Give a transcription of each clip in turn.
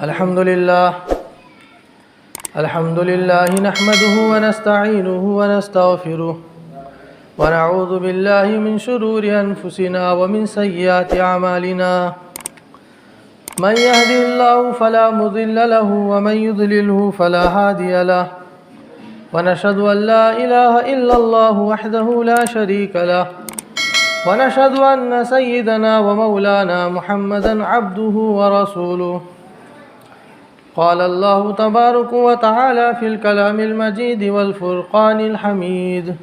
الحمد لله نحمده ونستعينه ونستغفره ونعوذ بالله من شرور أنفسنا ومن سيئات أعمالنا من يهده الله فلا مضل له ومن يضلله فلا هادي له ونشهد أن لا إله إلا الله وحده لا شريك له ونشهد أن سيدنا ومولانا محمدا عبده ورسوله قال الله تبارك وتعالى في الكلام المجيد والفرقان الحميد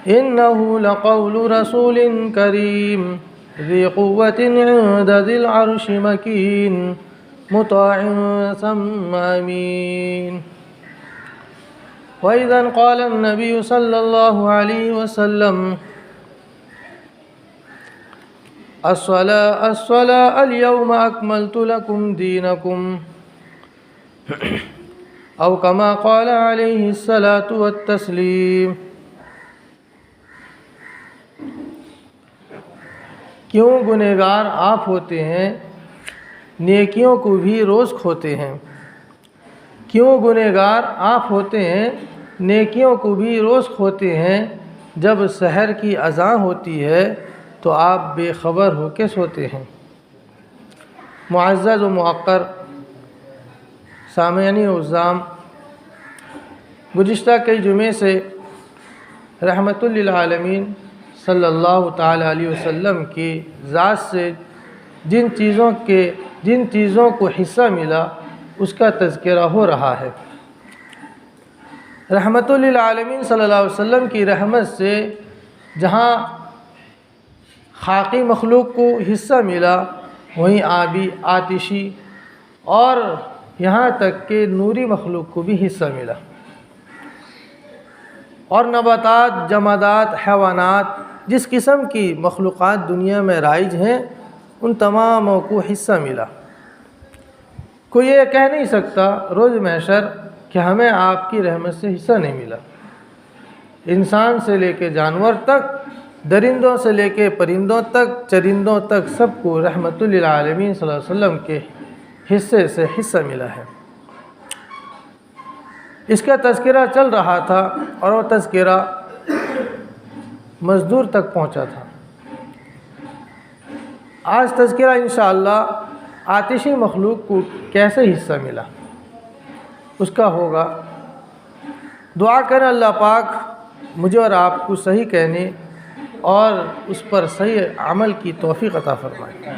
إنه لقول رسول كريم ذي قوة عند ذي العرش مكين مطاع ثم أمين. وإذا قال النبي صلى الله عليه وسلم الصلاة اليوم أكملت لكم دينكم أو كما قال عليه الصلاة والتسليم. کیوں گنہگار آپ ہوتے ہیں نیکیوں کو بھی روز کھوتے ہیں. کیوں گنہگار آپ ہوتے ہیں نیکیوں کو بھی روز کھوتے ہیں. جب سحر کی اذان ہوتی ہے تو آپ بے خبر ہو کے سوتے ہیں. معزز و موقر سامعین عظام، گزشتہ کئی جمعے سے رحمت للعالمین صلی اللہ تعالی علیہ وسلم کی ذات سے جن چیزوں کو حصہ ملا اس کا تذکرہ ہو رہا ہے. رحمت للعالمین صلی اللہ علیہ وسلم کی رحمت سے جہاں خاکی مخلوق کو حصہ ملا وہیں آبی، آتشی اور یہاں تک کہ نوری مخلوق کو بھی حصہ ملا. اور نباتات، جمادات، حیوانات، جس قسم کی مخلوقات دنیا میں رائج ہیں ان تماموں کو حصہ ملا. کوئی یہ کہہ نہیں سکتا روز محشر کہ ہمیں آپ کی رحمت سے حصہ نہیں ملا. انسان سے لے کے جانور تک، درندوں سے لے کے پرندوں تک، چرندوں تک سب کو رحمت للعالمین صلی اللہ علیہ وسلم کے حصے سے حصہ ملا ہے. اس کا تذکرہ چل رہا تھا اور وہ تذکرہ مزدور تک پہنچا تھا. آج تذکرہ انشاءاللہ آتشی مخلوق کو کیسے حصہ ملا اس کا ہوگا. دعا کریں اللہ پاک مجھے اور آپ کو صحیح کہنے اور اس پر صحیح عمل کی توفیق عطا فرمائے.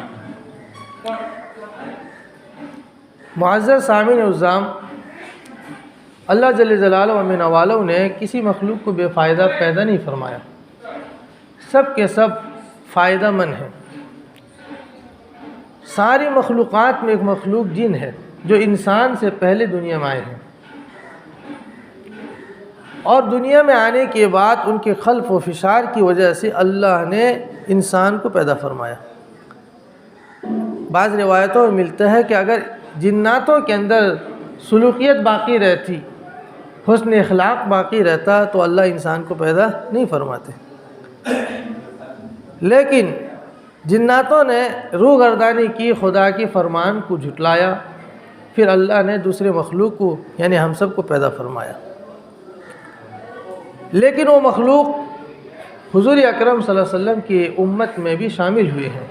معزز سامعین عظام، اللہ جل جلالہ و من والہ نے کسی مخلوق کو بے فائدہ پیدا نہیں فرمایا. سب کے سب فائدہ مند ہیں. ساری مخلوقات میں ایک مخلوق جن ہے جو انسان سے پہلے دنیا میں آئے ہیں اور دنیا میں آنے کے بعد ان کے خلف و فشار کی وجہ سے اللہ نے انسان کو پیدا فرمایا. بعض روایتوں میں ملتا ہے کہ اگر جناتوں کے اندر سلوکیت باقی رہتی، حسن اخلاق باقی رہتا تو اللہ انسان کو پیدا نہیں فرماتے. لیکن جناتوں نے روح گردانی کی، خدا کے فرمان کو جھٹلایا، پھر اللہ نے دوسرے مخلوق کو یعنی ہم سب کو پیدا فرمایا. لیکن وہ مخلوق حضور اکرم صلی اللہ علیہ وسلم کی امت میں بھی شامل ہوئے ہیں.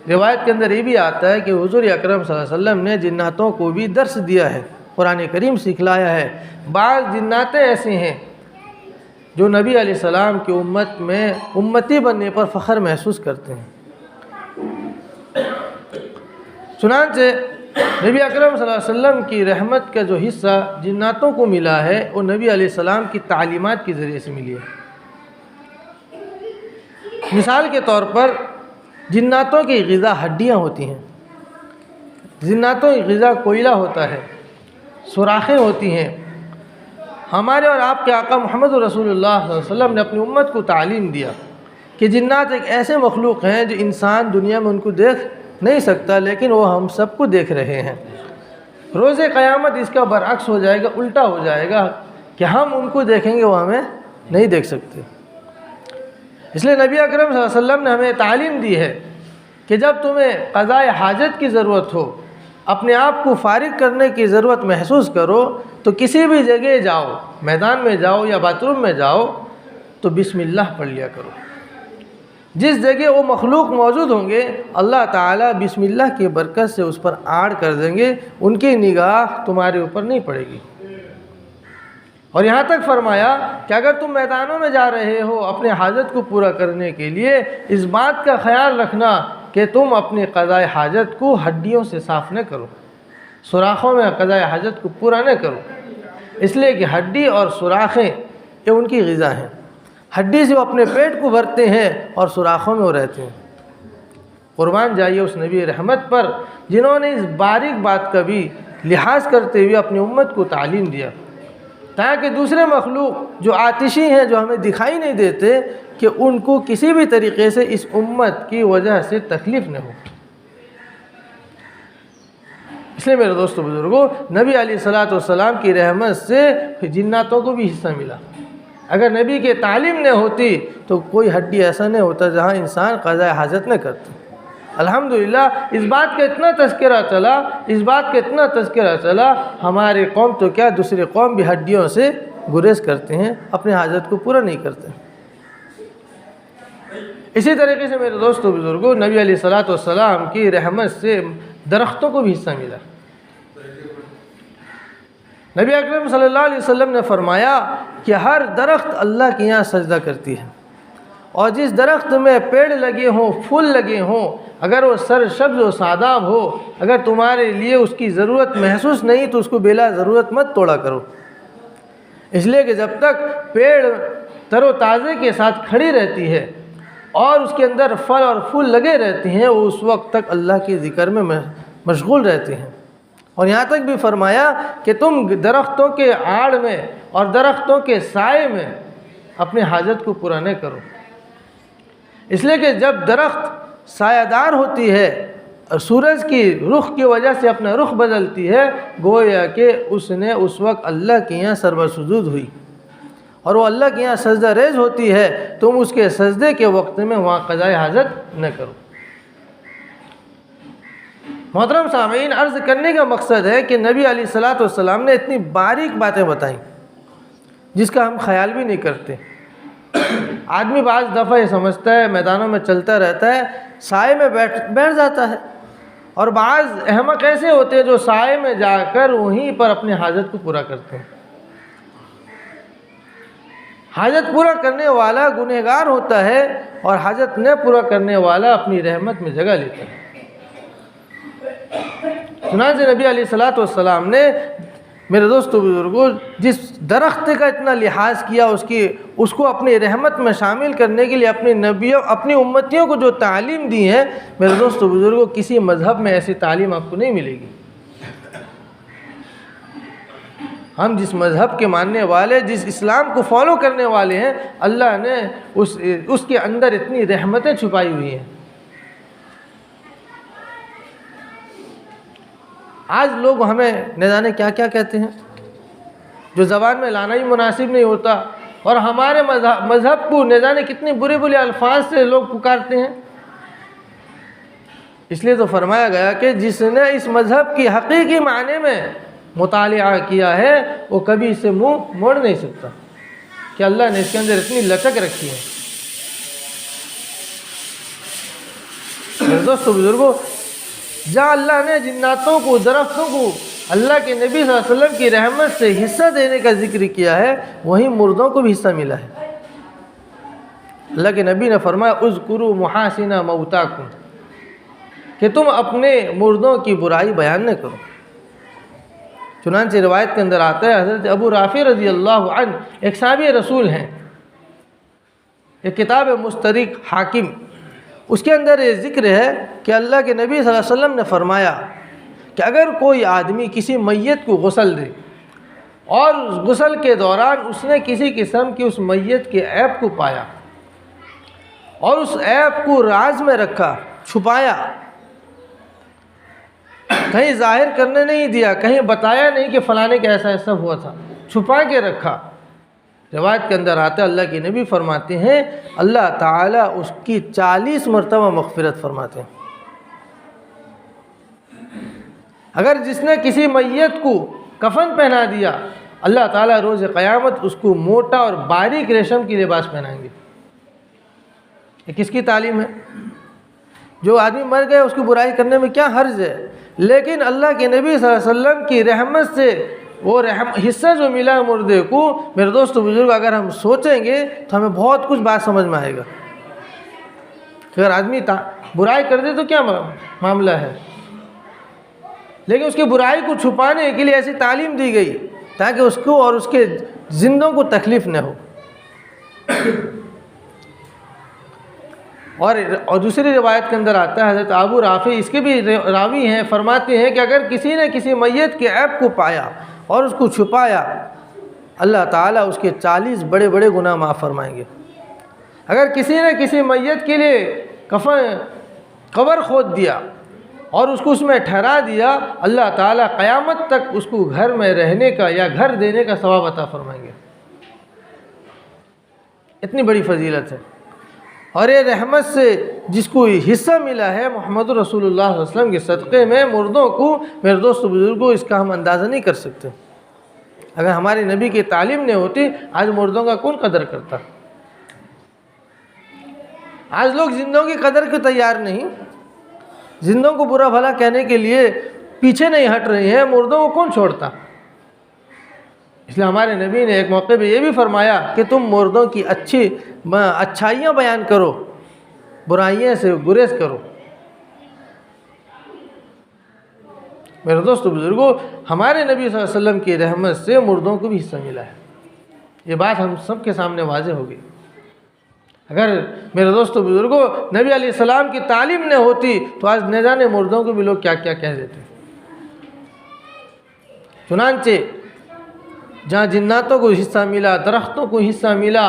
روایت کے اندر یہ بھی آتا ہے کہ حضور اکرم صلی اللہ علیہ وسلم نے جناتوں کو بھی درس دیا ہے، قرآن کریم سکھلایا ہے. بعض جناتیں ایسے ہیں جو نبی علیہ السلام کی امت میں امتی بننے پر فخر محسوس کرتے ہیں. چنانچہ نبی اکرم صلی اللہ علیہ وسلم کی رحمت کا جو حصہ جناتوں کو ملا ہے وہ نبی علیہ السلام کی تعلیمات کے ذریعے سے ملی ہے. مثال کے طور پر جناتوں کی غذا ہڈیاں ہوتی ہیں، جناتوں کی غذا کوئلہ ہوتا ہے، سوراخیں ہوتی ہیں. ہمارے اور آپ کے آقا محمد رسول اللہ صلی اللہ علیہ وسلم نے اپنی امت کو تعلیم دیا کہ جنات ایک ایسے مخلوق ہیں جو انسان دنیا میں ان کو دیکھ نہیں سکتا لیکن وہ ہم سب کو دیکھ رہے ہیں. روز قیامت اس کا برعکس ہو جائے گا، الٹا ہو جائے گا کہ ہم ان کو دیکھیں گے وہ ہمیں نہیں دیکھ سکتے. اس لیے نبی اکرم صلی اللہ علیہ وسلم نے ہمیں تعلیم دی ہے کہ جب تمہیں قضاء حاجت کی ضرورت ہو اپنے آپ کو فارغ کرنے کی ضرورت محسوس کرو تو کسی بھی جگہ جاؤ، میدان میں جاؤ یا باتھ روم میں جاؤ تو بسم اللہ پڑھ لیا کرو۔ جس جگہ وہ مخلوق موجود ہوں گے اللہ تعالیٰ بسم اللہ کی برکت سے اس پر آڑ کر دیں گے، ان کی نگاہ تمہارے اوپر نہیں پڑے گی۔ اور یہاں تک فرمایا کہ اگر تم میدانوں میں جا رہے ہو اپنے حاجت کو پورا کرنے کے لیے، اس بات کا خیال رکھنا کہ تم اپنی قضاء حاجت کو ہڈیوں سے صاف نہ کرو، سوراخوں میں قضاء حاجت کو پورا نہ کرو، اس لیے کہ ہڈی اور سوراخیں یہ ان کی غذا ہیں۔ ہڈی سے وہ اپنے پیٹ کو بھرتے ہیں اور سوراخوں میں وہ رہتے ہیں۔ قربان جائیے اس نبی رحمت پر جنہوں نے اس باریک بات کا بھی لحاظ کرتے ہوئے اپنی امت کو تعلیم دیا، تاکہ دوسرے مخلوق جو آتشی ہیں، جو ہمیں دکھائی نہیں دیتے، کہ ان کو کسی بھی طریقے سے اس امت کی وجہ سے تکلیف نہ ہو۔ اس لیے میرے دوستو بزرگوں، نبی علیہ الصلوۃ والسلام کی رحمت سے جناتوں کو بھی حصہ ملا۔ اگر نبی کی تعلیم نہ ہوتی تو کوئی ہڈی ایسا نہیں ہوتا جہاں انسان قضاء حاجت نہ کرتا۔ الحمدللہ اس بات کا اتنا تذکرہ چلا، ہماری قوم تو کیا دوسری قوم بھی ہڈیوں سے گریز کرتے ہیں، اپنے حاجت کو پورا نہیں کرتے۔ اسی طریقے سے میرے دوستو بزرگوں، نبی علیہ الصلوۃ والسلام کی رحمت سے درختوں کو بھی حصہ ملا۔ نبی اکرم صلی اللہ علیہ وسلم نے فرمایا کہ ہر درخت اللہ کے یہاں سجدہ کرتی ہے، اور جس درخت میں پیڑ لگے ہوں، پھول لگے ہوں، اگر وہ سرسبز و شاداب ہو، اگر تمہارے لیے اس کی ضرورت محسوس نہیں تو اس کو بلا ضرورت مت توڑا کرو، اس لیے کہ جب تک پیڑ تر و تازے کے ساتھ کھڑی رہتی ہے اور اس کے اندر پھل اور پھول لگے رہتے ہیں، وہ اس وقت تک اللہ کے ذکر میں مشغول رہتے ہیں۔ اور یہاں تک بھی فرمایا کہ تم درختوں کے آڑ میں اور درختوں کے سائے میں اپنے حاجت کو پورا نہ کرو، اس لیے کہ جب درخت سایہ دار ہوتی ہے اور سورج کی رخ کی وجہ سے اپنا رخ بدلتی ہے، گویا کہ اس نے اس وقت اللہ کے یہاں سربر سجود ہوئی، اور وہ اللہ کے یہاں سجدہ ریز ہوتی ہے، تم اس کے سجدے کے وقت میں وہاں قضاء حاجت نہ کرو۔ محترم سامعین، عرض کرنے کا مقصد ہے کہ نبی علیہ الصلوۃ والسلام نے اتنی باریک باتیں بتائیں جس کا ہم خیال بھی نہیں کرتے۔ آدمی بعض دفعہ یہ سمجھتا ہے میدانوں میں چلتا رہتا ہے، سائے میں بیٹھ جاتا ہے، اور بعض احمق ایسے ہوتے ہیں جو سائے میں جا کر وہیں پر اپنے حاجت کو پورا کرتے ہیں۔ حاجت پورا کرنے والا گنہگار ہوتا ہے اور حاجت نہ پورا کرنے والا اپنی رحمت میں جگہ لیتا ہے۔ چنانچہ نبی علیہ الصلوۃ والسلام نے میرے دوستو بزرگوں جس درخت کا اتنا لحاظ کیا، اس کو اپنی رحمت میں شامل کرنے کے لیے اپنی امتیوں کو جو تعلیم دی ہے، میرے دوستو بزرگوں کسی مذہب میں ایسی تعلیم آپ کو نہیں ملے گی۔ ہم جس مذہب کے ماننے والے، جس اسلام کو فالو کرنے والے ہیں، اللہ نے اس کے اندر اتنی رحمتیں چھپائی ہوئی ہیں۔ آج لوگ ہمیں نہ جانے کیا کیا کہتے ہیں جو زبان میں لانا ہی مناسب نہیں ہوتا، اور ہمارے مذہب کو نہ جانے کتنے برے برے الفاظ سے لوگ پکارتے ہیں۔ اس لیے تو فرمایا گیا کہ جس نے اس مذہب کی حقیقی معنی میں مطالعہ کیا ہے وہ کبھی اسے منہ موڑ نہیں سکتا، کہ اللہ نے اس کے اندر اتنی لچک رکھی ہے۔ میرے دوستو بزرگوں، جہاں اللہ نے جناتوں کو، درختوں کو اللہ کے نبی صلی اللہ علیہ وسلم کی رحمت سے حصہ دینے کا ذکر کیا ہے، وہیں مردوں کو بھی حصہ ملا ہے۔ اللہ کے نبی نے فرمایا اذکروا محاسن موتاکم، کہ تم اپنے مردوں کی برائی بیان نہ کرو۔ چنانچہ روایت کے اندر آتا ہے حضرت ابو رافع رضی اللہ عنہ ایک صحابی رسول ہیں، ایک کتاب مستدرک حاکم، اس کے اندر یہ ذکر ہے کہ اللہ کے نبی صلی اللہ علیہ وسلم نے فرمایا کہ اگر کوئی آدمی کسی میت کو غسل دے اور اس غسل کے دوران اس نے کسی قسم کی اس میت کے عیب کو پایا اور اس عیب کو راز میں رکھا، چھپایا، کہیں ظاہر کرنے نہیں دیا، کہیں بتایا نہیں کہ فلانے کا ایسا ایسا ہوا تھا، چھپا کے رکھا، روایت کے اندر آتا ہے اللہ کے نبی فرماتے ہیں اللہ تعالیٰ اس کی 40 مرتبہ مغفرت فرماتے ہیں۔ اگر جس نے کسی میت کو کفن پہنا دیا، اللہ تعالیٰ روز قیامت اس کو موٹا اور باریک ریشم کی لباس پہنائیں گے۔ یہ کس کی تعلیم ہے؟ جو آدمی مر گئے اس کی برائی کرنے میں کیا حرج ہے، لیکن اللہ کے نبی صلی اللہ علیہ وسلم کی رحمت سے وہ حصہ جو ملا مردے کو، میرے دوست بزرگ، اگر ہم سوچیں گے تو ہمیں بہت کچھ بات سمجھ میں آئے گا۔ اگر آدمی برائی کر دے تو کیا معاملہ ہے، لیکن اس کی برائی کو چھپانے کے لیے ایسی تعلیم دی گئی تاکہ اس کو اور اس کے زندوں کو تکلیف نہ ہو۔ اور دوسری روایت کے اندر آتا ہے، حضرت ابو رافع اس کے بھی راوی ہیں، فرماتے ہیں کہ اگر کسی نے کسی میت کے عیب کو پایا اور اس کو چھپایا، اللہ تعالیٰ اس کے 40 بڑے بڑے گناہ معاف فرمائیں گے۔ اگر کسی نے کسی میت کے لیے قبر کھود دیا اور اس کو اس میں ٹھہرا دیا، اللہ تعالیٰ قیامت تک اس کو گھر میں رہنے کا یا گھر دینے کا ثواب عطا فرمائیں گے۔ اتنی بڑی فضیلت ہے، اور یہ رحمت سے جس کو حصہ ملا ہے محمد رسول اللہ صلی اللہ علیہ وسلم کے صدقے میں، مردوں کو، میرے دوست بزرگوں، اس کا ہم اندازہ نہیں کر سکتے۔ اگر ہمارے نبی کی تعلیم نہیں ہوتی، آج مردوں کا کون قدر کرتا؟ آج لوگ زندوں کی قدر کو تیار نہیں، زندوں کو برا بھلا کہنے کے لیے پیچھے نہیں ہٹ رہے ہیں، مردوں کو کون چھوڑتا؟ اس لیے ہمارے نبی نے ایک موقع پہ یہ بھی فرمایا کہ تم مردوں کی اچھائیاں بیان کرو، برائیاں سے گریز کرو۔ میرے دوست بزرگوں، ہمارے نبی صلی اللہ علیہ وسلم کی رحمت سے مردوں کو بھی حصہ ملا ہے، یہ بات ہم سب کے سامنے واضح ہوگی۔ اگر میرے دوست بزرگوں نبی علیہ السلام کی تعلیم نہ ہوتی تو آج نہ جانے مردوں کو بھی لوگ کیا کیا کہہ دیتے۔ چنانچہ جہاں جناتوں کو حصہ ملا، درختوں کو حصہ ملا،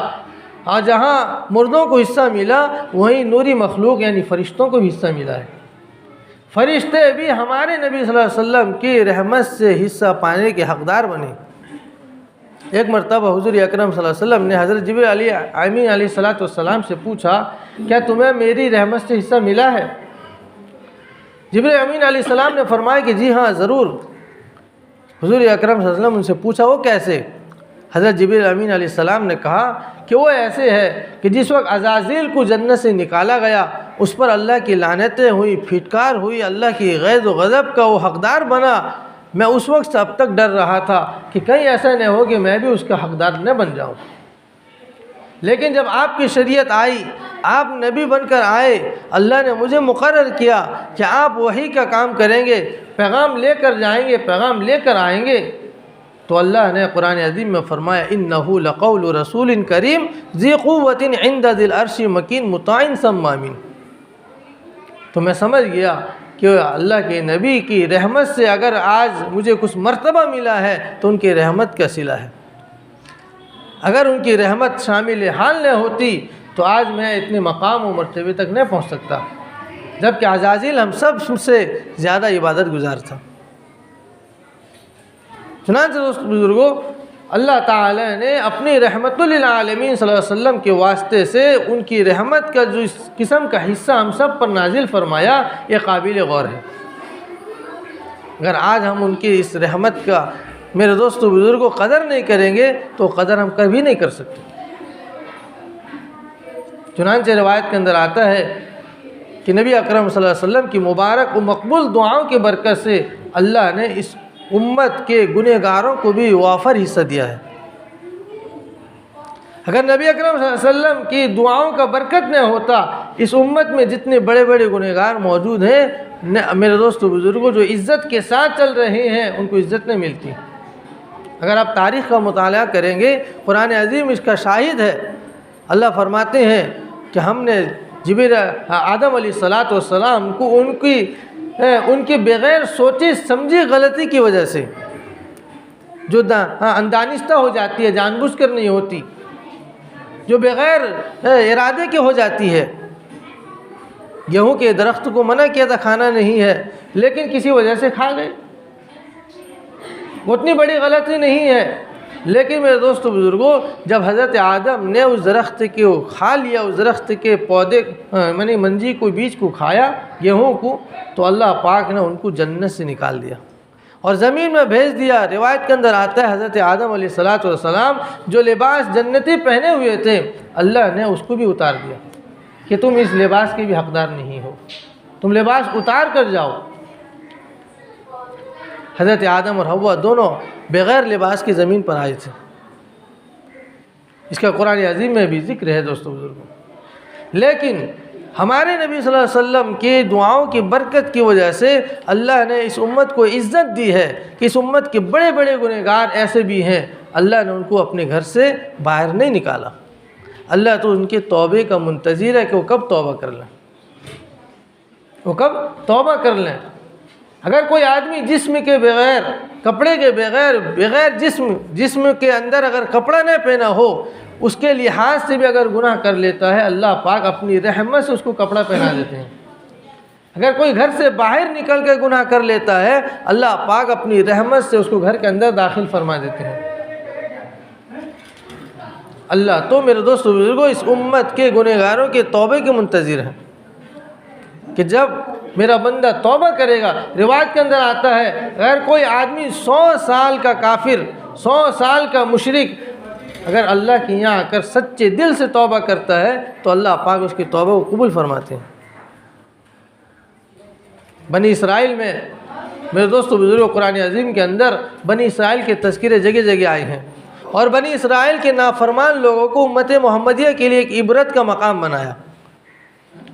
اور جہاں مردوں کو حصہ ملا، وہیں نوری مخلوق یعنی فرشتوں کو بھی حصہ ملا ہے۔ فرشتے بھی ہمارے نبی صلی اللہ علیہ وسلم کی رحمت سے حصہ پانے کے حقدار بنے۔ ایک مرتبہ حضور اکرم صلی اللہ علیہ وسلم نے حضرت جبریل امین علیہ السلام سے پوچھا، کیا تمہیں میری رحمت سے حصہ ملا ہے؟ جبریل امین علیہ السلام نے فرمایا کہ جی ہاں ضرور۔ حضور اکرم صلی اللہ علیہ وسلم ان سے پوچھا وہ کیسے؟ حضرت جبریل امین علیہ السلام نے کہا کہ وہ ایسے ہے کہ جس وقت عزازیل کو جنت سے نکالا گیا، اس پر اللہ کی لعنتیں ہوئی، پھٹکار ہوئی، اللہ کی غیظ و غضب کا وہ حقدار بنا، میں اس وقت سے اب تک ڈر رہا تھا کہ کہیں ایسا نہ ہو کہ میں بھی اس کا حقدار نہ بن جاؤں۔ لیکن جب آپ کی شریعت آئی، آپ نبی بن کر آئے، اللہ نے مجھے مقرر کیا کہ آپ وحی کا کام کریں گے، پیغام لے کر جائیں گے، پیغام لے کر آئیں گے، تو اللہ نے قرآن عظیم میں فرمایا انہ لقول رسول کریم ذی قوت عند ذی العرش مکین مطاع ثم امین۔ تو میں سمجھ گیا کہ اللہ کے نبی کی رحمت سے اگر آج مجھے کچھ مرتبہ ملا ہے تو ان کی رحمت کا صلہ ہے۔ اگر ان کی رحمت شامل حال نہ ہوتی تو آج میں اتنے مقام و مرتبے تک نہیں پہنچ سکتا، جبکہ عزازیل ہم سب سے زیادہ عبادت گزار تھا۔ چنانچہ دوست بزرگوں، اللہ تعالی نے اپنی رحمت للعالمین صلی اللہ علیہ وسلم کے واسطے سے ان کی رحمت کا جو اس قسم کا حصہ ہم سب پر نازل فرمایا، یہ قابل غور ہے۔ اگر آج ہم ان کی اس رحمت کا میرے دوستو بزرگوں قدر نہیں کریں گے تو قدر ہم کبھی نہیں کر سکتے۔ چنانچہ روایت کے اندر آتا ہے کہ نبی اکرم صلی اللہ علیہ وسلم کی مبارک و مقبول دعاؤں کی برکت سے اللہ نے اس امت کے گنہگاروں کو بھی وافر حصہ دیا ہے۔ اگر نبی اکرم صلی اللہ علیہ وسلم کی دعاؤں کا برکت نہ ہوتا، اس امت میں جتنے بڑے بڑے گنہگار موجود ہیں، میرے دوستو بزرگوں جو عزت کے ساتھ چل رہے ہیں ان کو عزت نہیں ملتی۔ اگر آپ تاریخ کا مطالعہ کریں گے، قرآن عظیم اس کا شاہد ہے۔ اللہ فرماتے ہیں کہ ہم نے آدم علیہ السلام کو ان کی بغیر سوچی سمجھی غلطی کی وجہ سے جو اندانستہ ہو جاتی ہے، جان بوجھ کر نہیں ہوتی، جو بغیر ارادے کے ہو جاتی ہے۔ گیہوں کے درخت کو منع کیا تھا کھانا نہیں ہے، لیکن کسی وجہ سے کھا گئے، اتنی بڑی غلطی نہیں ہے۔ لیکن میرے دوستو بزرگوں، جب حضرت آدم نے اس درخت کو کھا لیا، اس درخت کے پودے منجی کو، بیج کو کھایا، گیہوں کو، تو اللہ پاک نے ان کو جنت سے نکال دیا۔ اور زمین میں بھیج دیا۔ روایت کے اندر آتا ہے حضرت آدم علیہ السلام جو لباس جنتی پہنے ہوئے تھے اللہ نے اس کو بھی اتار دیا کہ تم اس لباس کے بھی حقدار نہیں ہو، تم لباس اتار کر جاؤ۔ حضرت آدم اور حوا دونوں بغیر لباس کی زمین پر آئے تھے۔ اس کا قرآن عظیم میں بھی ذکر ہے دوستو بزرگوں۔ لیکن ہمارے نبی صلی اللہ علیہ وسلم کی دعاؤں کی برکت کی وجہ سے اللہ نے اس امت کو عزت دی ہے کہ اس امت کے بڑے بڑے گنہگار ایسے بھی ہیں اللہ نے ان کو اپنے گھر سے باہر نہیں نکالا۔ اللہ تو ان کے توبے کا منتظر ہے کہ وہ کب توبہ کر لیں، وہ کب توبہ کر لیں۔ اگر کوئی آدمی جسم کے بغیر، کپڑے کے بغیر جسم کے اندر اگر کپڑا نہ پہنا ہو، اس کے لحاظ سے بھی اگر گناہ کر لیتا ہے اللہ پاک اپنی رحمت سے اس کو کپڑا پہنا دیتے ہیں۔ اگر کوئی گھر سے باہر نکل کے گناہ کر لیتا ہے اللہ پاک اپنی رحمت سے اس کو گھر کے اندر داخل فرما دیتے ہیں۔ اللہ تو میرے دوست بزرگوں اس امت کے گنہگاروں کے توبے کے منتظر ہیں کہ جب میرا بندہ توبہ کرے گا۔ روایت کے اندر آتا ہے اگر کوئی آدمی 100 سال کا کافر، 100 سال کا مشرک اگر اللہ کے یہاں آ کر سچے دل سے توبہ کرتا ہے تو اللہ پاک اس کی توبہ کو قبول فرماتے ہیں۔ بنی اسرائیل میں میرے دوستو بزرگوں قرآن عظیم کے اندر بنی اسرائیل کے تذکرے جگہ جگہ آئے ہیں، اور بنی اسرائیل کے نافرمان لوگوں کو امت محمدیہ کے لیے ایک عبرت کا مقام بنایا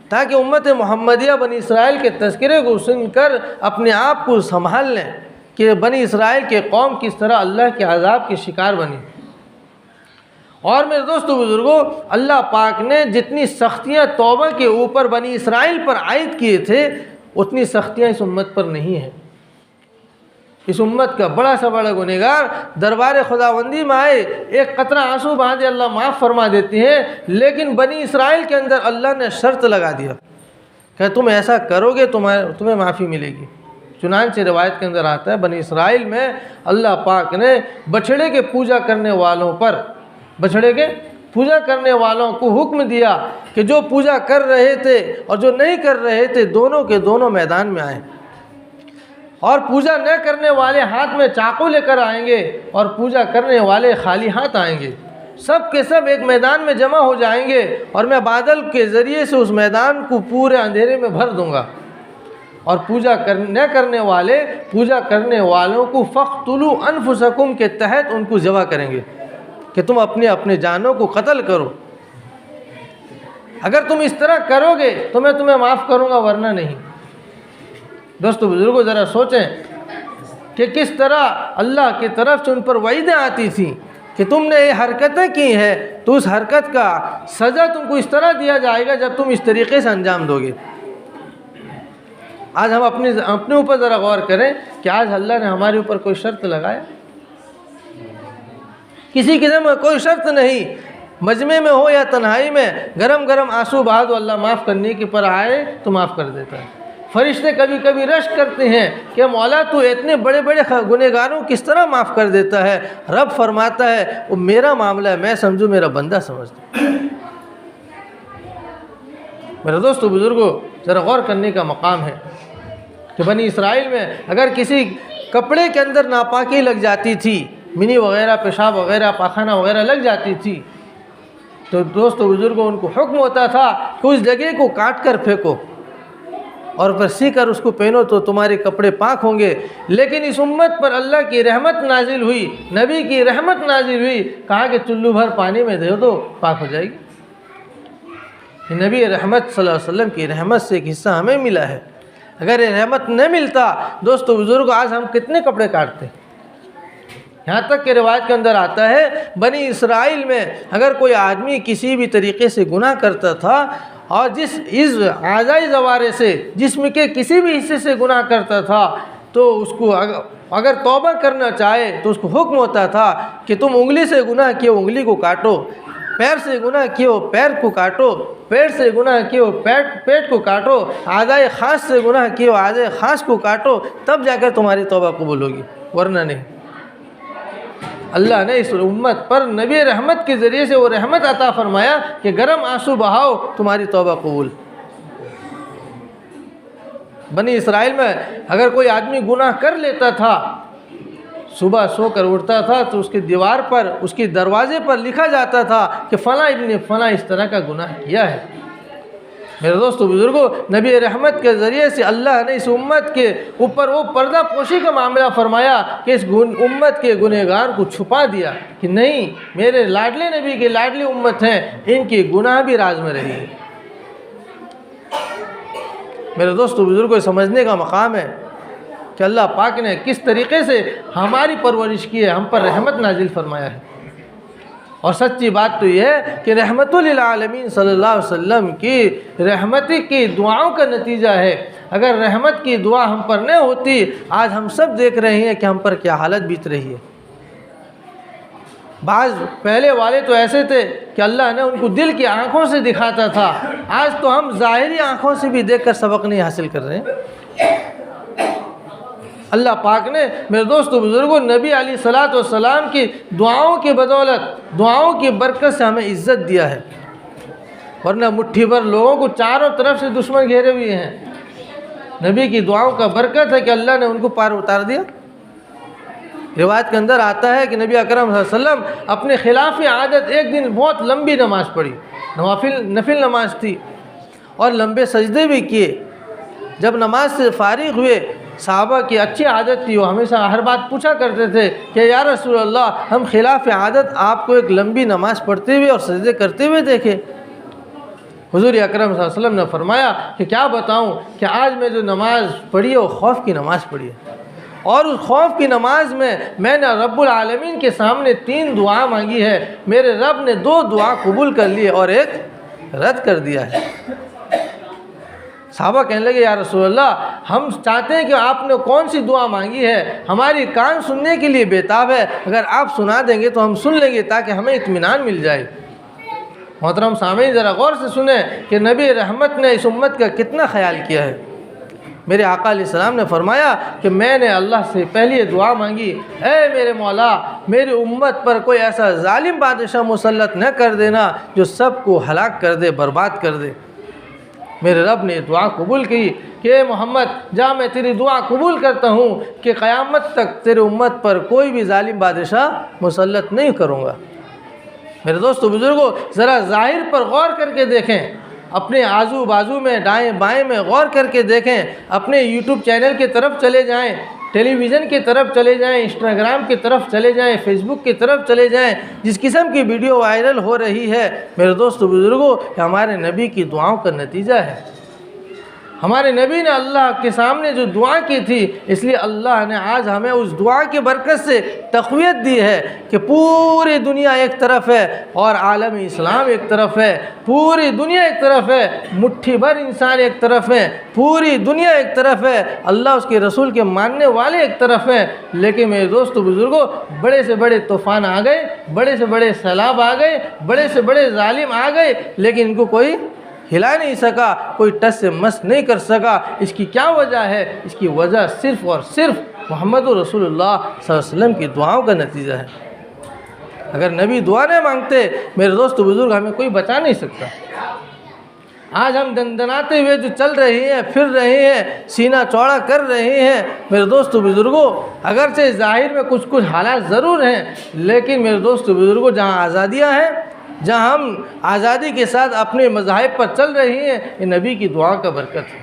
تاکہ امت محمدیہ بنی اسرائیل کے تذکرے کو سن کر اپنے آپ کو سنبھال لیں کہ بنی اسرائیل کے قوم کس طرح اللہ کے عذاب کے شکار بنی۔ اور میرے دوستو بزرگوں اللہ پاک نے جتنی سختیاں توبہ کے اوپر بنی اسرائیل پر عائد کیے تھے اتنی سختیاں اس امت پر نہیں ہیں۔ اس امت کا بڑا سے بڑا گنہگار دربار خداوندی میں آئے ایک قطرہ آنسو بہا دے اللہ معاف فرما دیتی ہیں، لیکن بنی اسرائیل کے اندر اللہ نے شرط لگا دیا کہ تم ایسا کرو گے تمہیں معافی ملے گی۔ چنانچہ روایت کے اندر آتا ہے بنی اسرائیل میں اللہ پاک نے بچھڑے کے پوجا کرنے والوں پر، بچھڑے کے پوجا کرنے والوں کو حکم دیا کہ جو پوجا کر رہے تھے اور جو نہیں کر رہے تھے دونوں کے دونوں میدان میں آئیں، اور پوجا نہ کرنے والے ہاتھ میں چاقو لے کر آئیں گے اور پوجا کرنے والے خالی ہاتھ آئیں گے۔ سب کے سب ایک میدان میں جمع ہو جائیں گے اور میں بادل کے ذریعے سے اس میدان کو پورے اندھیرے میں بھر دوں گا، اور پوجا نہ کرنے والے پوجا کرنے والوں کو فَاقْتُلُوا أَنفُسَكُمْ کے تحت ان کو ذبح کریں گے کہ تم اپنے جانوں کو قتل کرو۔ اگر تم اس طرح کرو گے تو میں تمہیں معاف کروں گا، ورنہ نہیں۔ دوستو بزرگوں ذرا سوچیں کہ کس طرح اللہ کی طرف سے ان پر وعیدیں آتی تھیں کہ تم نے یہ حرکتیں کی ہیں تو اس حرکت کا سزا تم کو اس طرح دیا جائے گا جب تم اس طریقے سے انجام دو گے۔ آج ہم اپنے اوپر ذرا غور کریں کہ آج اللہ نے ہمارے اوپر کوئی شرط لگایا؟ کسی قسم میں کوئی شرط نہیں۔ مجمع میں ہو یا تنہائی میں گرم گرم آنسو بہا دو، اللہ معاف کرنے کے پر آئے تو معاف کر دیتا ہے۔ فرشتے کبھی کبھی رشک کرتے ہیں کہ مولا تو اتنے بڑے بڑے گنہگاروں کس طرح معاف کر دیتا ہے؟ رب فرماتا ہے وہ میرا معاملہ ہے، میں سمجھوں میرا بندہ سمجھتا۔ میرے دوستو بزرگوں ذرا غور کرنے کا مقام ہے کہ بنی اسرائیل میں اگر کسی کپڑے کے اندر ناپاکی لگ جاتی تھی، منی وغیرہ، پیشاب وغیرہ، پاخانہ وغیرہ لگ جاتی تھی، تو دوستو بزرگوں ان کو حکم ہوتا تھا کہ اس جگہ کو کاٹ کر پھینکو اور پھر سی کر اس کو پہنو تو تمہارے کپڑے پاک ہوں گے۔ لیکن اس امت پر اللہ کی رحمت نازل ہوئی، نبی کی رحمت نازل ہوئی، کہا کہ چلو بھر پانی میں دے دو پاک ہو جائے گی۔ نبی رحمت صلی اللہ علیہ وسلم کی رحمت سے ایک حصہ ہمیں ملا ہے۔ اگر یہ رحمت نہ ملتا دوستو بزرگوں آج ہم کتنے کپڑے کاٹتے؟ یہاں تک کہ روایت کے اندر آتا ہے بنی اسرائیل میں اگر کوئی آدمی کسی بھی طریقے سے گناہ کرتا تھا اور اس اعضائی زوارے سے جسم کے کسی بھی حصے سے گناہ کرتا تھا تو اس کو اگر توبہ کرنا چاہے تو اس کو حکم ہوتا تھا کہ تم انگلی سے گناہ کیے انگلی کو کاٹو، پیر سے گناہ کیے پیر کو کاٹو، پیٹ سے گناہ کیے پیٹ کو کاٹو، اعضائے خاص سے گناہ کیے اعضائے خاص کو کاٹو، تب جا کر تمہاری توبہ قبول ہوگی، ورنہ نہیں۔ اللہ نے اس امت پر نبی رحمت کے ذریعے سے وہ رحمت عطا فرمایا کہ گرم آنسو بہاؤ تمہاری توبہ قبول۔ بنی اسرائیل میں اگر کوئی آدمی گناہ کر لیتا تھا صبح سو کر اٹھتا تھا تو اس کی دیوار پر، اس کی دروازے پر لکھا جاتا تھا کہ فلاں ابن فلاں اس طرح کا گناہ کیا ہے۔ میرے دوستو بزرگوں، نبی رحمت کے ذریعے سے اللہ نے اس امت کے اوپر وہ پردہ پوشی کا معاملہ فرمایا کہ اس امت کے گنہگار کو چھپا دیا کہ نہیں، میرے لاڈلے نبی کی لاڈلی امت ہیں، ان کی گناہ بھی راز میں رہی ہے۔ میرے دوستو بزرگوں، سمجھنے کا مقام ہے کہ اللہ پاک نے کس طریقے سے ہماری پرورش کی ہے، ہم پر رحمت نازل فرمایا ہے۔ اور سچی بات تو یہ ہے کہ رحمت للعالمین صلی اللہ علیہ وسلم کی رحمتی کی دعاؤں کا نتیجہ ہے۔ اگر رحمت کی دعا ہم پر نہ ہوتی، آج ہم سب دیکھ رہے ہیں کہ ہم پر کیا حالت بیت رہی ہے۔ بعض پہلے والے تو ایسے تھے کہ اللہ نے ان کو دل کی آنکھوں سے دکھاتا تھا، آج تو ہم ظاہری آنکھوں سے بھی دیکھ کر سبق نہیں حاصل کر رہے ہیں۔ اللہ پاک نے میرے دوستو بزرگوں نبی علیہ الصلوۃ والسلام کی دعاؤں کی بدولت، دعاؤں کی برکت سے ہمیں عزت دیا ہے، ورنہ مٹھی بھر لوگوں کو چاروں طرف سے دشمن گھیرے ہوئے ہیں۔ نبی کی دعاؤں کا برکت ہے کہ اللہ نے ان کو پار اتار دیا۔ روایت کے اندر آتا ہے کہ نبی اکرم صلی اللہ علیہ وسلم اپنے خلاف عادت ایک دن بہت لمبی نماز پڑھی، نفل نماز تھی، اور لمبے سجدے بھی کیے۔ جب نماز سے فارغ ہوئے، صحابہ کی اچھی عادت تھی، وہ ہمیشہ ہر بات پوچھا کرتے تھے کہ یا رسول اللہ، ہم خلاف عادت آپ کو ایک لمبی نماز پڑھتے ہوئے اور سجدے کرتے ہوئے دیکھے۔ حضور اکرم صلی اللہ علیہ وسلم نے فرمایا کہ کیا بتاؤں کہ آج میں جو نماز پڑھی ہے وہ خوف کی نماز پڑھی ہے، اور اس خوف کی نماز میں نے رب العالمین کے سامنے 3 دعا مانگی ہے، میرے رب نے 2 دعا قبول کر لی اور 1 رد کر دیا ہے۔ صحابہ کہنے لگے یا رسول اللہ، ہم چاہتے ہیں کہ آپ نے کون سی دعا مانگی ہے، ہماری کان سننے کے لیے بےتاب ہے، اگر آپ سنا دیں گے تو ہم سن لیں گے تاکہ ہمیں اطمینان مل جائے۔ محترم سامعین، ذرا غور سے سنیں کہ نبی رحمت نے اس امت کا کتنا خیال کیا ہے۔ میرے آقا علیہ السلام نے فرمایا کہ میں نے اللہ سے پہلی دعا مانگی، اے میرے مولا، میری امت پر کوئی ایسا ظالم بادشاہ مسلط نہ کر دینا جو سب کو ہلاک کر دے، برباد کر دے۔ میرے رب نے دعا قبول کی کہ اے محمد، جا میں تیری دعا قبول کرتا ہوں کہ قیامت تک تیرے امت پر کوئی بھی ظالم بادشاہ مسلط نہیں کروں گا۔ میرے دوستو بزرگوں، ذرا ظاہر پر غور کر کے دیکھیں، اپنے آزو بازو میں دائیں بائیں میں غور کر کے دیکھیں، اپنے یوٹیوب چینل کی طرف چلے جائیں، ٹیلی ویژن کی طرف چلے جائیں، انسٹاگرام کی طرف چلے جائیں، فیس بک کی طرف چلے جائیں، جس قسم کی ویڈیو وائرل ہو رہی ہے، میرے دوستو بزرگوں، یہ ہمارے نبی کی دعاؤں کا نتیجہ ہے۔ ہمارے نبی نے اللہ کے سامنے جو دعا کی تھی، اس لیے اللہ نے آج ہمیں اس دعا کی برکت سے تقویت دی ہے کہ پوری دنیا ایک طرف ہے اور عالم اسلام ایک طرف ہے، پوری دنیا ایک طرف ہے، مٹھی بھر انسان ایک طرف ہے، پوری دنیا ایک طرف ہے، اللہ اس کے رسول کے ماننے والے ایک طرف ہیں۔ لیکن میرے دوستو بزرگوں، بڑے سے بڑے طوفان آ گئے، بڑے سے بڑے سیلاب آ گئے، بڑے سے بڑے ظالم آ گئے، لیکن ان کو کوئی ہلا نہیں سکا، کوئی ٹس سے مس نہیں کر سکا۔ اس کی کیا وجہ ہے؟ اس کی وجہ صرف اور صرف محمد رسول اللہ صلی اللہ علیہ وسلم کی دعاؤں کا نتیجہ ہے۔ اگر نبی دعا نہیں مانگتے، میرے دوست بزرگ، ہمیں کوئی بچا نہیں سکتا۔ آج ہم دندناتے ہوئے جو چل رہے ہیں، پھر رہے ہیں، سینہ چوڑا کر رہے ہیں، میرے دوست بزرگوں، اگرچہ ظاہر میں کچھ حالات ضرور ہیں، لیکن میرے دوست بزرگوں، جہاں آزادیاں ہیں، جہاں ہم آزادی کے ساتھ اپنے مذاہب پر چل رہے ہیں، یہ نبی کی دعا کا برکت ہے۔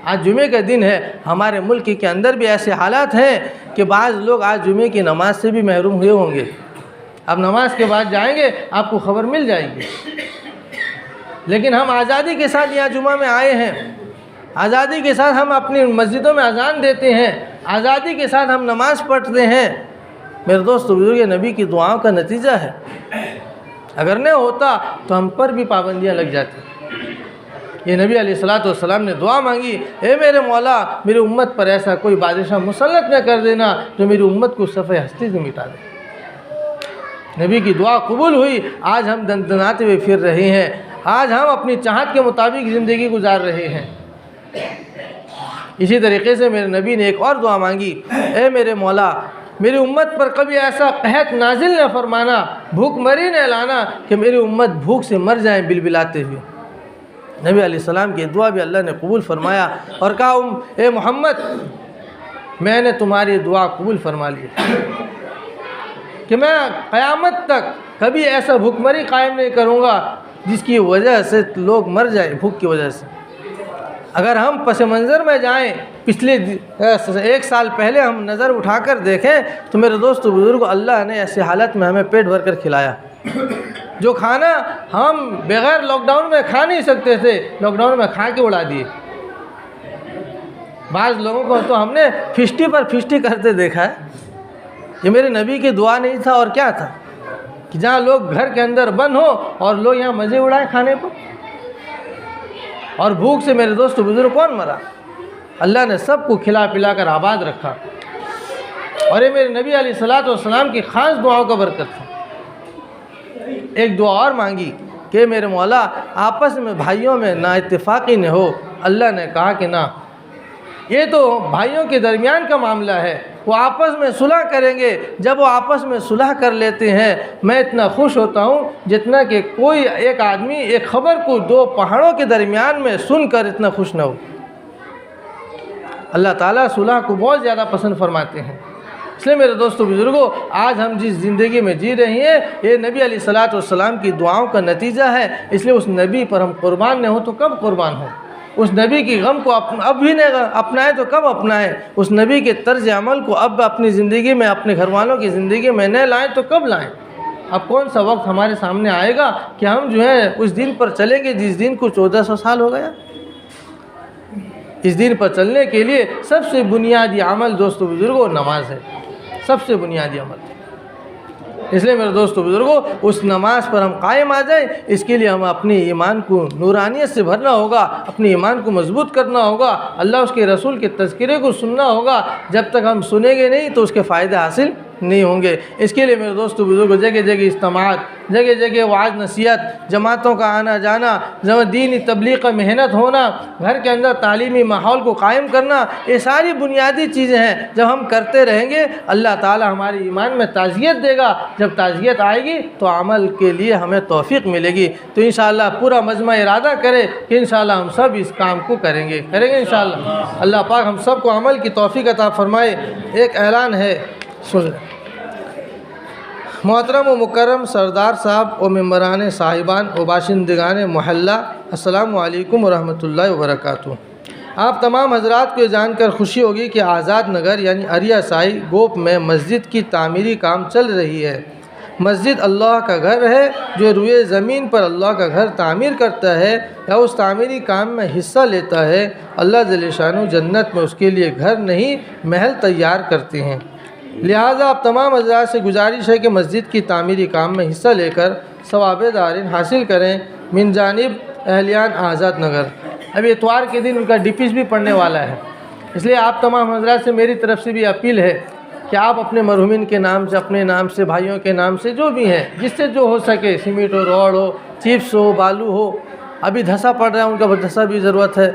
آج جمعے کا دن ہے، ہمارے ملک کے اندر بھی ایسے حالات ہیں کہ بعض لوگ آج جمعے کی نماز سے بھی محروم ہوئے ہوں گے۔ اب نماز کے بعد جائیں گے، آپ کو خبر مل جائے گی۔ لیکن ہم آزادی کے ساتھ یہاں جمعہ میں آئے ہیں، آزادی کے ساتھ ہم اپنی مسجدوں میں اذان دیتے ہیں، آزادی کے ساتھ ہم نماز پڑھتے ہیں۔ میرے دوست بزرگ، یہ نبی کی دعاؤں کا نتیجہ ہے۔ اگر نہیں ہوتا تو ہم پر بھی پابندیاں لگ جاتی۔ یہ نبی علیہ الصلوۃ والسلام نے دعا مانگی، اے میرے مولا، میری امت پر ایسا کوئی بادشاہ مسلط نہ کر دینا جو میری امت کو صفحہ ہستی سے مٹا دے۔ نبی کی دعا قبول ہوئی، آج ہم دندناتے ہوئے پھر رہے ہیں، آج ہم اپنی چاہت کے مطابق زندگی گزار رہے ہیں۔ اسی طریقے سے میرے نبی نے ایک اور دعا مانگی، اے میرے مولا، میری امت پر کبھی ایسا قحط نازل نہ فرمانا، بھوک مری نہ لانا کہ میری امت بھوک سے مر جائیں بلبلاتے ہوئے۔ نبی علیہ السلام کی دعا بھی اللہ نے قبول فرمایا اور کہا، اے محمد، میں نے تمہاری دعا قبول فرما لی کہ میں قیامت تک کبھی ایسا بھوکمری قائم نہیں کروں گا جس کی وجہ سے لوگ مر جائیں بھوک کی وجہ سے۔ اگر ہم پس منظر میں جائیں، پچھلے 1 سال پہلے ہم نظر اٹھا کر دیکھیں تو میرے دوست بزرگ، اللہ نے ایسی حالت میں ہمیں پیٹ بھر کر کھلایا۔ جو کھانا ہم بغیر لاک ڈاؤن میں کھا نہیں سکتے تھے، لاک ڈاؤن میں کھا کے اڑا دیے۔ بعض لوگوں کو تو ہم نے فسٹی پر فسٹی کرتے دیکھا ہے۔ یہ میرے نبی کی دعا نہیں تھا اور کیا تھا کہ جہاں لوگ گھر کے اندر بند ہو اور لوگ یہاں مزے اڑائیں کھانے پر، اور بھوک سے میرے دوست بزرگ کون مرا؟ اللہ نے سب کو کھلا پلا کر آباد رکھا، اور یہ میرے نبی علیہ الصلوۃ والسلام کی خاص دعاؤں کا برکت تھا۔ ایک دعا اور مانگی کہ میرے مولا آپس میں بھائیوں میں نا اتفاقی نہ ہو۔ اللہ نے کہا کہ نہ، یہ تو بھائیوں کے درمیان کا معاملہ ہے، وہ آپس میں صلح کریں گے۔ جب وہ آپس میں صلح کر لیتے ہیں، میں اتنا خوش ہوتا ہوں جتنا کہ کوئی ایک آدمی ایک خبر کو 2 پہاڑوں کے درمیان میں سن کر اتنا خوش نہ ہو۔ اللہ تعالیٰ صلح کو بہت زیادہ پسند فرماتے ہیں۔ اس لیے میرے دوستو بزرگوں، آج ہم جس زندگی میں جی رہے ہیں، یہ نبی علیہ الصلوۃ والسلام کی دعاؤں کا نتیجہ ہے۔ اس لیے اس نبی پر ہم قربان نہ ہوں تو کب قربان ہوں؟ اس نبی کی غم کو اب بھی نہیں اپنائیں تو کب اپنائیں؟ اس نبی کے طرز عمل کو اب اپنی زندگی میں، اپنے گھر والوں کی زندگی میں نہ لائیں تو کب لائیں؟ اب کون سا وقت ہمارے سامنے آئے گا کہ ہم جو ہے اس دین پر چلیں گے جس دین کو 1400 سال ہو گیا؟ اس دین پر چلنے کے لیے سب سے بنیادی عمل دوستو بزرگوں نماز ہے، سب سے بنیادی عمل۔ اس لیے میرے دوستو بزرگوں، اس نماز پر ہم قائم آ جائیں۔ اس کے لیے ہم اپنی ایمان کو نورانیت سے بھرنا ہوگا، اپنی ایمان کو مضبوط کرنا ہوگا، اللہ اس کے رسول کے تذکرے کو سننا ہوگا۔ جب تک ہم سنیں گے نہیں تو اس کے فائدے حاصل نہیں ہوں گے۔ اس کے لیے میرے دوستو بزرگوں، جگہ جگہ اجتماعات، جگہ جگہ وعظ نصیحت، جماعتوں کا آنا جانا، دینی تبلیغ کا محنت ہونا، گھر کے اندر تعلیمی ماحول کو قائم کرنا، یہ ساری بنیادی چیزیں ہیں۔ جب ہم کرتے رہیں گے، اللہ تعالی ہماری ایمان میں تعزیت دے گا۔ جب تعزیت آئے گی تو عمل کے لیے ہمیں توفیق ملے گی۔ تو انشاءاللہ پورا مجمع ارادہ کرے کہ انشاءاللہ ہم سب اس کام کو کریں گے انشاءاللہ۔ اللہ پاک ہم سب کو عمل کی توفیق عطا فرمائے۔ ایک اعلان ہے، سن لیں۔ محترم و مکرم سردار صاحب و ممبران صاحبان و باشندگان محلہ، السلام علیکم ورحمۃ اللہ وبرکاتہ۔ آپ تمام حضرات کو یہ جان کر خوشی ہوگی کہ آزاد نگر یعنی اریا سائی گوپ میں مسجد کی تعمیری کام چل رہی ہے۔ مسجد اللہ کا گھر ہے۔ جو روئے زمین پر اللہ کا گھر تعمیر کرتا ہے یا اس تعمیری کام میں حصہ لیتا ہے، اللہ جل شانہ جنت میں اس کے لیے گھر نہیں محل تیار کرتے ہیں۔ لہٰذا آپ تمام حضرات سے گزارش ہے کہ مسجد کی تعمیری کام میں حصہ لے کر ثواب دارین حاصل کریں۔ من جانب اہلیان آزاد نگر۔ ابھی اتوار کے دن ان کا ڈپیس بھی پڑنے والا ہے، اس لیے آپ تمام حضرات سے میری طرف سے بھی اپیل ہے کہ آپ اپنے مرحومین کے نام سے، اپنے نام سے، بھائیوں کے نام سے، جو بھی ہیں، جس سے جو ہو سکے، سیمنٹ ہو، روڈ ہو، چپس ہو، بالو ہو، ابھی دھسا پڑ رہا ہے، ان کا دھسا بھی ضرورت ہے۔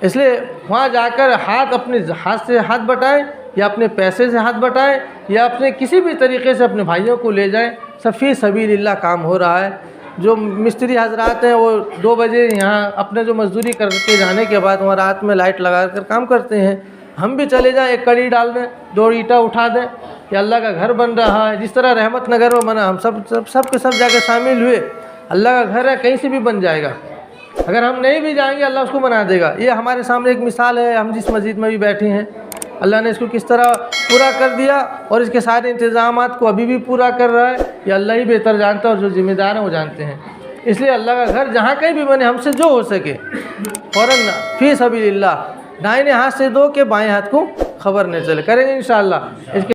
اس لیے وہاں جا کر اپنے ہاتھ سے ہاتھ بٹائیں، یا اپنے پیسے سے ہاتھ بٹائیں، یا اپنے کسی بھی طریقے سے اپنے بھائیوں کو لے جائیں۔ سب فی سبیل اللہ کام ہو رہا ہے۔ جو مستری حضرات ہیں وہ 2 بجے یہاں اپنے جو مزدوری کر کے جانے کے بعد وہاں رات میں لائٹ لگا کر کام کرتے ہیں۔ ہم بھی چلے جائیں، 1 کڑی ڈال دیں، 2 اینٹیں اٹھا دیں، کہ اللہ کا گھر بن رہا ہے۔ جس طرح رحمت نگر میں بنا، ہم سب کے سب جا کے شامل ہوئے۔ اللہ کا گھر ہے، کہیں سے بھی بن جائے گا۔ اگر ہم نہیں بھی جائیں گے، اللہ اس کو بنا دے گا۔ یہ ہمارے سامنے ایک مثال ہے، ہم جس مسجد میں بھی بیٹھے ہیں، اللہ نے اس کو کس طرح پورا کر دیا، اور اس کے سارے انتظامات کو ابھی بھی پورا کر رہا ہے۔ یہ اللہ ہی بہتر جانتا ہے، اور جو ذمہ دار ہیں وہ جانتے ہیں۔ اس لیے اللہ کا گھر جہاں کہیں بھی بنے، ہم سے جو ہو سکے فوراً فی سبیل اللہ دائیں ہاتھ سے دو کہ بائیں ہاتھ کو خبر نہ چلے، کریں گے انشاءاللہ۔ اس کے